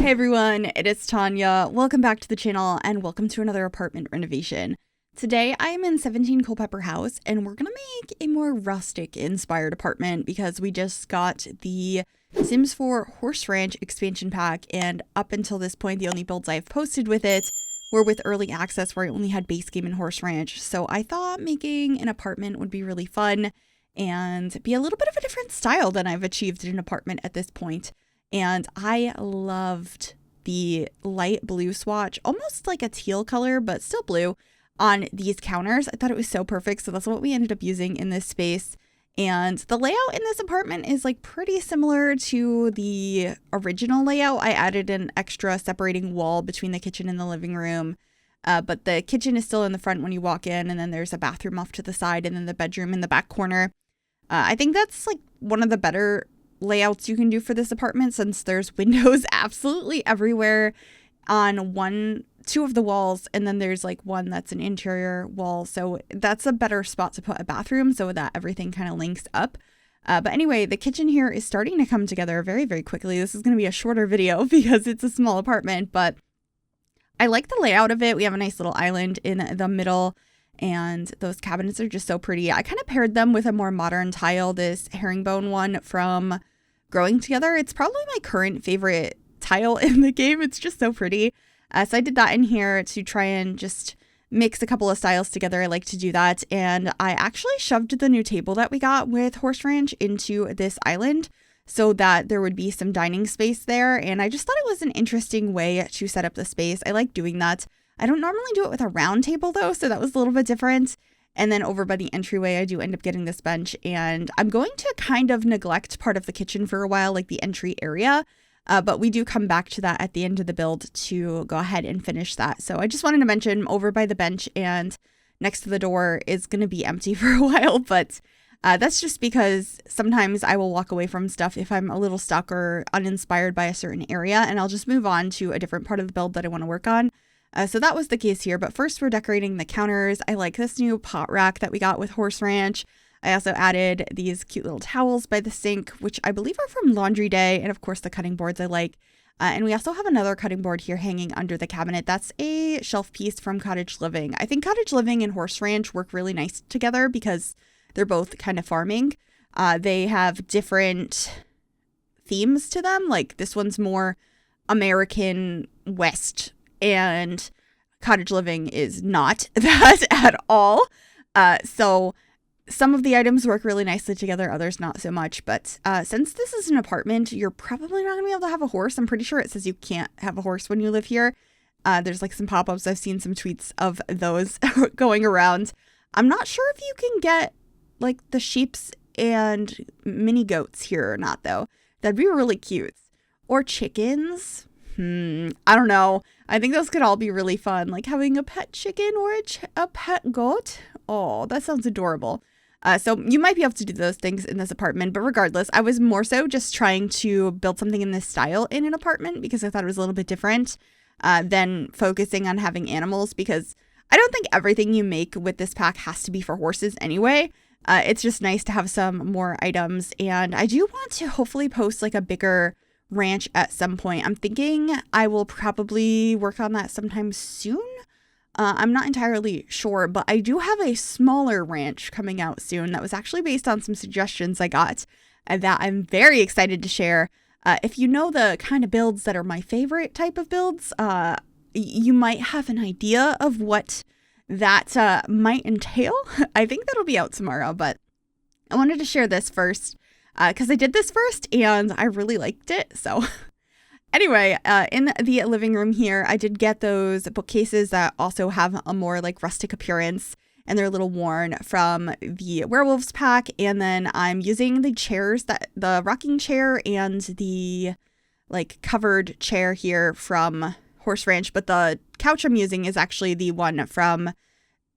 Hey everyone, it is Tanya. Welcome back to the channel and welcome to another apartment renovation. Today I am in 17 Culpepper House and we're gonna make a more rustic inspired apartment because we just got the Sims 4 Horse Ranch expansion pack, and up until this point the only builds I've posted with it were with early access where I only had base game and Horse Ranch. So I thought making an apartment would be really fun and be a little bit of a different style than I've achieved in an apartment at this point. And I loved the light blue swatch, almost like a teal color, but still blue, on these counters. I thought it was so perfect. So that's what we ended up using in this space. And the layout in this apartment is like pretty similar to the original layout. I added an extra separating wall between the kitchen and the living room. But the kitchen is still in the front when you walk in, and then there's a bathroom off to the side, and then the bedroom in the back corner. I think that's like one of the better layouts you can do for this apartment, since there's windows absolutely everywhere on two of the walls, and then there's like one that's an interior wall, so that's a better spot to put a bathroom so that everything kind of links up. But anyway, the kitchen here is starting to come together very, very quickly. This is going to be a shorter video because it's a small apartment, but I like the layout of it. We have a nice little island in the middle, and those cabinets are just so pretty. I kind of paired them with a more modern tile, this herringbone one from Growing Together. It's probably my current favorite tile in the game. It's just so pretty. So I did that in here to try and just mix a couple of styles together. I like to do that. And I actually shoved the new table that we got with Horse Ranch into this island so that there would be some dining space there. And I just thought it was an interesting way to set up the space. I like doing that. I don't normally do it with a round table though, so that was a little bit different. And then over by the entryway, I do end up getting this bench, and I'm going to kind of neglect part of the kitchen for a while, like the entry area. But we do come back to that at the end of the build to go ahead and finish that. So I just wanted to mention over by the bench and next to the door is going to be empty for a while, but that's just because sometimes I will walk away from stuff if I'm a little stuck or uninspired by a certain area, and I'll just move on to a different part of the build that I want to work on. So that was the case here, but first we're decorating the counters. I like this new pot rack that we got with Horse Ranch. I also added these cute little towels by the sink, which I believe are from Laundry Day, and of course the cutting boards I like. And we also have another cutting board here hanging under the cabinet. That's a shelf piece from Cottage Living. I think Cottage Living and Horse Ranch work really nice together because they're both kind of farming. They have different themes to them. Like this one's more American West, and Cottage Living is not that at all. So some of the items work really nicely together, others not so much. But since this is an apartment, you're probably not going to be able to have a horse. I'm pretty sure it says you can't have a horse when you live here. There's like some pop-ups. I've seen some tweets of those going around. I'm not sure if you can get like the sheeps and mini goats here or not, though. That'd be really cute. Or chickens. I don't know. I think those could all be really fun, like having a pet chicken or a pet goat. Oh, that sounds adorable. So you might be able to do those things in this apartment, but regardless, I was more so just trying to build something in this style in an apartment because I thought it was a little bit different than focusing on having animals, because I don't think everything you make with this pack has to be for horses anyway. It's just nice to have some more items, and I do want to hopefully post like a bigger ranch at some point. I'm thinking I will probably work on that sometime soon. I'm not entirely sure, but I do have a smaller ranch coming out soon that was actually based on some suggestions I got that I'm very excited to share. If you know the kind of builds that are my favorite type of builds, you might have an idea of what that might entail. I think that'll be out tomorrow, but I wanted to share this first because I did this first and I really liked it. So anyway, in the living room here, I did get those bookcases that also have a more like rustic appearance, and they're a little worn from the werewolves pack. And then I'm using the chairs, the rocking chair and the like covered chair here from Horse Ranch, but the couch I'm using is actually the one from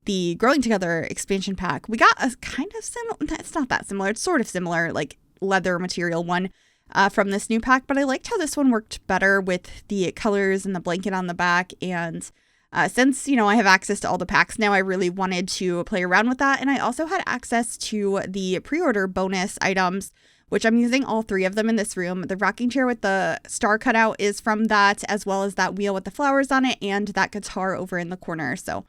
the Growing Together expansion pack. We got a kind of similar, it's not that similar, it's sort of similar, like leather material one from this new pack, but I liked how this one worked better with the colors and the blanket on the back. And since, you know, I have access to all the packs now, I really wanted to play around with that. And I also had access to the pre-order bonus items, which I'm using all 3 of them in this room. The rocking chair with the star cutout is from that, as well as that wheel with the flowers on it and that guitar over in the corner. So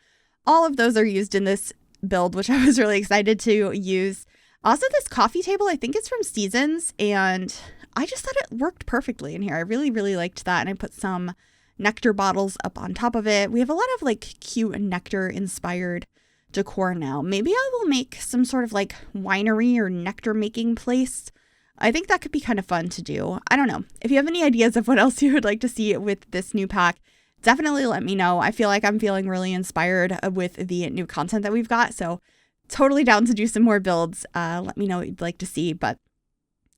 all of those are used in this build, which I was really excited to use. Also, this coffee table, I think it's from Seasons, and I just thought it worked perfectly in here. I really, really liked that, and I put some nectar bottles up on top of it. We have a lot of like cute nectar inspired decor now. Maybe I will make some sort of like winery or nectar making place. I think that could be kind of fun to do. I don't know. If you have any ideas of what else you would like to see with this new pack, definitely let me know. I feel like I'm feeling really inspired with the new content that we've got. So totally down to do some more builds. Let me know what you'd like to see. But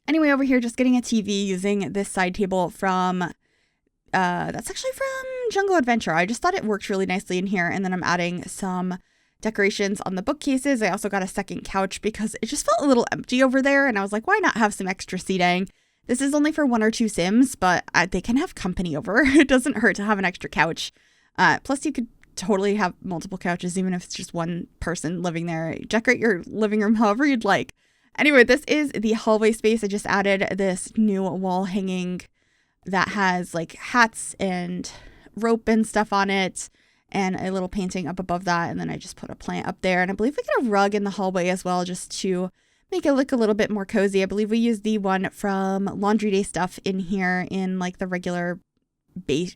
anyway, over here, just getting a TV using this side table from, that's actually from Jungle Adventure. I just thought it worked really nicely in here. And then I'm adding some decorations on the bookcases. I also got a second couch because it just felt a little empty over there. And I was like, why not have some extra seating? This is only for 1 or 2 Sims, but they can have company over. It doesn't hurt to have an extra couch. Plus, you could totally have multiple couches, even if it's just one person living there. Decorate your living room however you'd like. Anyway, this is the hallway space. I just added this new wall hanging that has like hats and rope and stuff on it, and a little painting up above that. And then I just put a plant up there. And I believe we got a rug in the hallway as well, just to make it look a little bit more cozy. I believe we used the one from Laundry Day Stuff in here in like the regular beige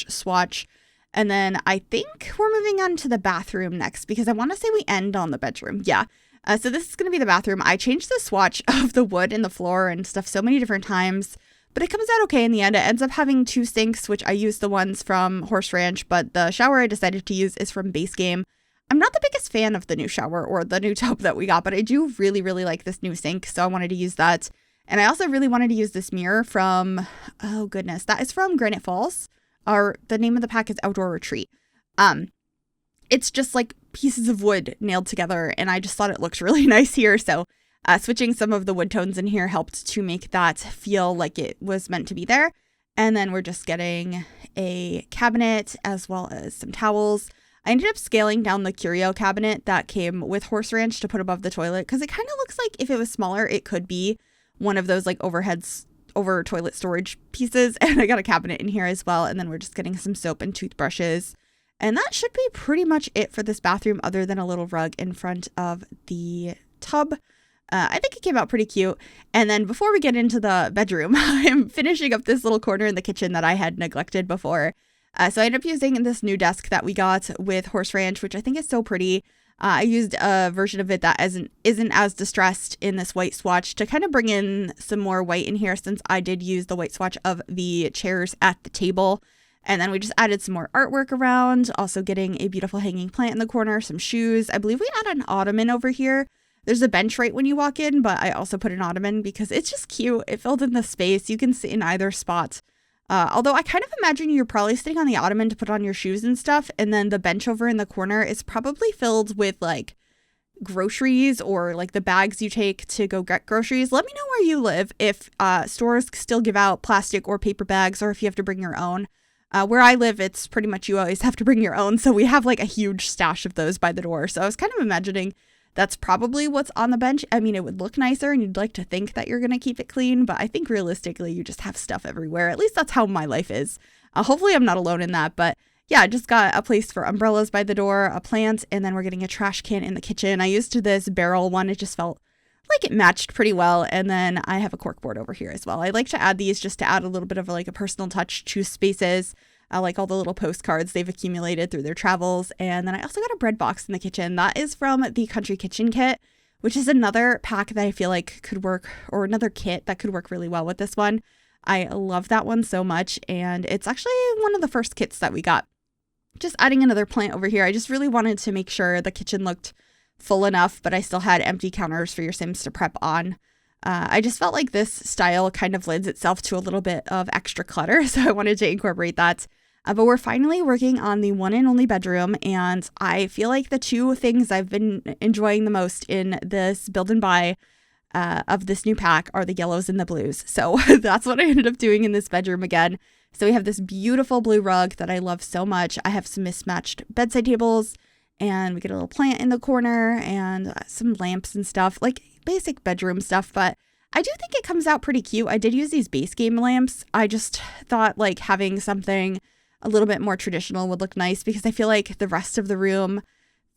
swatch. And then I think we're moving on to the bathroom next, because I want to say we end on the bedroom. Yeah. So this is going to be the bathroom. I changed the swatch of the wood and the floor and stuff so many different times, but it comes out okay in the end. It ends up having 2 sinks, which I used the ones from Horse Ranch, but the shower I decided to use is from Base Game. I'm not the biggest fan of the new shower or the new tub that we got, but I do really, really like this new sink, so I wanted to use that. And I also really wanted to use this mirror from, oh goodness, that is from Granite Falls. The name of the pack is Outdoor Retreat. It's just like pieces of wood nailed together, and I just thought it looked really nice here. So switching some of the wood tones in here helped to make that feel like it was meant to be there. And then we're just getting a cabinet as well as some towels. I ended up scaling down the curio cabinet that came with Horse Ranch to put above the toilet, because it kind of looks like if it was smaller, it could be one of those like over toilet storage pieces. And I got a cabinet in here as well. And then we're just getting some soap and toothbrushes. And that should be pretty much it for this bathroom, other than a little rug in front of the tub. I think it came out pretty cute. And then before we get into the bedroom, I'm finishing up this little corner in the kitchen that I had neglected before. So I ended up using this new desk that we got with Horse Ranch, which I think is so pretty. I used a version of it that isn't as distressed in this white swatch to kind of bring in some more white in here, since I did use the white swatch of the chairs at the table. And then we just added some more artwork around, also getting a beautiful hanging plant in the corner, some shoes. I believe we added an ottoman over here. There's a bench right when you walk in, but I also put an ottoman because it's just cute. It filled in the space. You can sit in either spot. Although I kind of imagine you're probably sitting on the ottoman to put on your shoes and stuff. And then the bench over in the corner is probably filled with like groceries or like the bags you take to go get groceries. Let me know where you live, if stores still give out plastic or paper bags, or if you have to bring your own. Where I live, it's pretty much you always have to bring your own. So we have like a huge stash of those by the door. So I was kind of imagining that's probably what's on the bench. I mean, it would look nicer and you'd like to think that you're going to keep it clean, but I think realistically you just have stuff everywhere. At least that's how my life is. Hopefully I'm not alone in that, but yeah, I just got a place for umbrellas by the door, a plant, and then we're getting a trash can in the kitchen. I used this barrel one. It just felt like it matched pretty well. And then I have a corkboard over here as well. I like to add these just to add a little bit of like a personal touch to spaces. I like all the little postcards they've accumulated through their travels. And then I also got a bread box in the kitchen. That is from the Country Kitchen kit, which is another pack that I feel like could work, or another kit that could work really well with this one. I love that one so much. And it's actually one of the first kits that we got. Just adding another plant over here. I just really wanted to make sure the kitchen looked full enough, but I still had empty counters for your Sims to prep on. I just felt like this style kind of lends itself to a little bit of extra clutter, so I wanted to incorporate that. But we're finally working on the one and only bedroom, and I feel like the 2 things I've been enjoying the most in this build and buy of this new pack are the yellows and the blues. So that's what I ended up doing in this bedroom again. So we have this beautiful blue rug that I love so much. I have some mismatched bedside tables, and we get a little plant in the corner and some lamps and stuff, like basic bedroom stuff. But I do think it comes out pretty cute. I did use these base game lamps. I just thought like having something a little bit more traditional would look nice because I feel like the rest of the room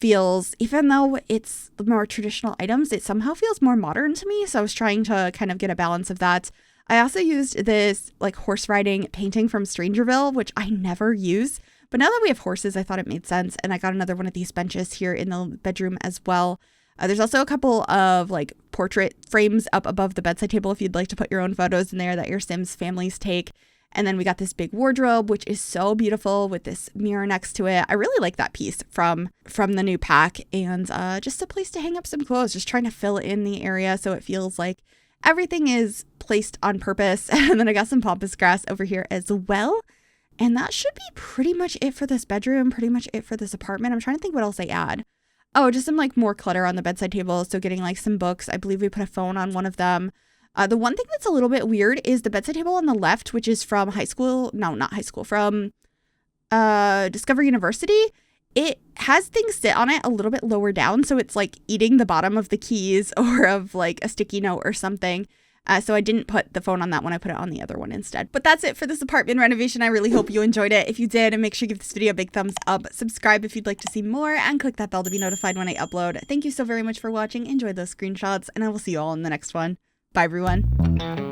feels, even though it's the more traditional items, it somehow feels more modern to me. So I was trying to kind of get a balance of that. I also used this like horse riding painting from Strangerville, which I never use. But now that we have horses, I thought it made sense. And I got another one of these benches here in the bedroom as well. There's also a couple of like portrait frames up above the bedside table if you'd like to put your own photos in there that your Sims families take. And then we got this big wardrobe, which is so beautiful with this mirror next to it. I really like that piece from the new pack. And just a place to hang up some clothes, just trying to fill in the area so it feels like everything is placed on purpose. And then I got some pampas grass over here as well. And that should be pretty much it for this bedroom, pretty much it for this apartment. I'm trying to think what else I add. Oh, just some like more clutter on the bedside table. So getting like some books. I believe we put a phone on one of them. The one thing that's a little bit weird is the bedside table on the left, which is from from Discover University. It has things sit on it a little bit lower down. So it's like eating the bottom of the keys or of like a sticky note or something. So I didn't put the phone on that one. I put it on the other one instead. But that's it for this apartment renovation. I really hope you enjoyed it. If you did, make sure you give this video a big thumbs up. Subscribe if you'd like to see more and click that bell to be notified when I upload. Thank you so very much for watching. Enjoy those screenshots and I will see you all in the next one. Bye, everyone.